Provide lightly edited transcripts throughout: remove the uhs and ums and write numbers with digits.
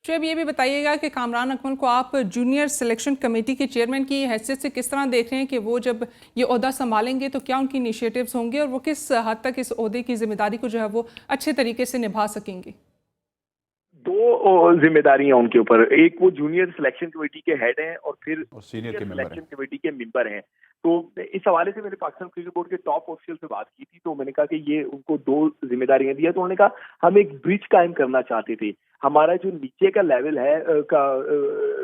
शोएब, ये भी बताइएगा कि कामरान अकमल को आप जूनियर सिलेक्शन कमेटी के चेयरमैन की हैसियत से किस तरह देख रहे हैं कि वो जब ये ओहदा संभालेंगे तो क्या उनकी इनिशिएटिव्स होंगे और वो किस हद तक इस ओहदे की जिम्मेदारी को जो है वो अच्छे तरीके से निभा सकेंगे? दो जिम्मेदारियां उनके ऊपर, एक वो जूनियर सिलेक्शन कमेटी के हेड हैं और फिर सीनियर के मेंबर सिलेक्शन कमेटी के मेंबर हैं। तो इस हवाले से मैंने पाकिस्तान क्रिकेट बोर्ड के टॉप ऑफिशियल से बात की थी, तो मैंने कहा कि ये उनको दो जिम्मेदारियां दी है। तो उन्होंने कहा हम एक ब्रिज कायम करना चाहते थे। हमारा जो नीचे का लेवल है का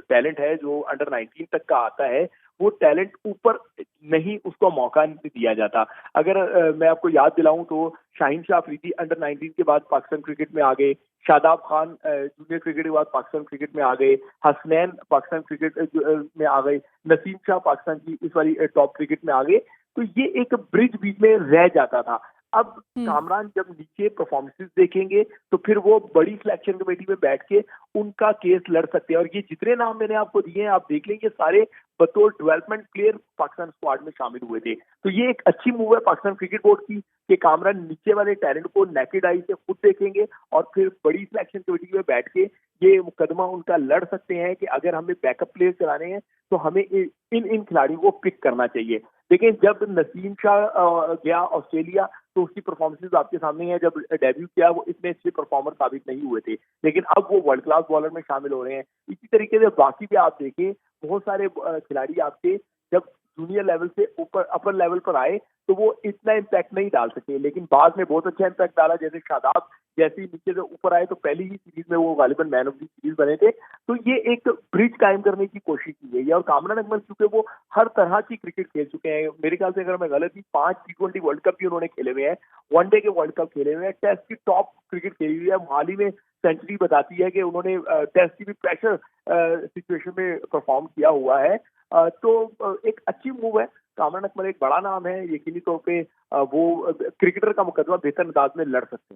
टैलेंट है जो अंडर 19 तक का आता है, वो टैलेंट ऊपर नहीं, उसको मौका नहीं दिया जाता। अगर मैं आपको याद दिलाऊं तो शाहीन शाह अफरीदी अंडर 19 के बाद पाकिस्तान क्रिकेट में आ गए, शादाब खान जूनियर क्रिकेट के बाद पाकिस्तान क्रिकेट में आ गए, हसनैन पाकिस्तान क्रिकेट में आ गए, नसीम शाह पाकिस्तान की इस वाली टॉप क्रिकेट में आ गए। तो ये एक ब्रिज बीच में रह जाता था। अब कामरान जब नीचे परफॉर्मेंसेस देखेंगे तो फिर वो बड़ी सिलेक्शन कमेटी में बैठ के उनका केस लड़ सकते हैं। और ये जितने नाम मैंने आपको दिए हैं, आप देख लेंगे सारे बतौर डेवलपमेंट प्लेयर पाकिस्तान स्क्वाड में शामिल हुए थे। तो ये एक अच्छी मूव है पाकिस्तान क्रिकेट बोर्ड की कि कामरान नीचे वाले टैलेंट को नेकेड आई से खुद देखेंगे और फिर बड़ी सिलेक्शन कमेटी में बैठ के ये मुकदमा उनका लड़ सकते हैं कि अगर हमें बैकअप प्लेयर चलाने हैं तो हमें इन खिलाड़ियों को पिक करना चाहिए। देखिए, जब नसीम शाह गया ऑस्ट्रेलिया तो उसकी परफॉर्मेंसेज आपके सामने है। जब डेब्यू किया वो इतने अच्छे परफॉर्मर साबित नहीं हुए थे, लेकिन अब वो वर्ल्ड क्लास बॉलर में शामिल हो रहे हैं। इसी तरीके से बाकी भी आप देखें, बहुत सारे खिलाड़ी आपके जब जूनियर लेवल से ऊपर अपर लेवल पर आए तो वो इतना इम्पैक्ट नहीं डाल सके, लेकिन बाद में बहुत अच्छा इम्पैक्ट डाला। जैसे शादाब जैसे ही नीचे से ऊपर आए तो पहली ही सीरीज में वो गालिबन मैन ऑफ द सीरीज बने थे। तो ये एक ब्रिज कायम करने की कोशिश की गई है। और कामरान अकमल चूंकि वो हर तरह की क्रिकेट खेल चुके हैं, मेरे ख्याल से अगर मैं गलत ही 5 T20 वर्ल्ड कप भी उन्होंने खेले हुए हैं, वनडे के वर्ल्ड कप खेले हुए हैं, टेस्ट की टॉप क्रिकेट खेली हुई है। हाल ही में सेंचुरी बताती है कि उन्होंने टेस्ट की भी प्रेशर सिचुएशन में परफॉर्म किया हुआ है। तो एक अच्छी मूव है। कामरान अकमल एक बड़ा नाम है, यकीनी तौर पे वो क्रिकेटर का मुकदमा बेहतर अंदाज में लड़ सकते हैं।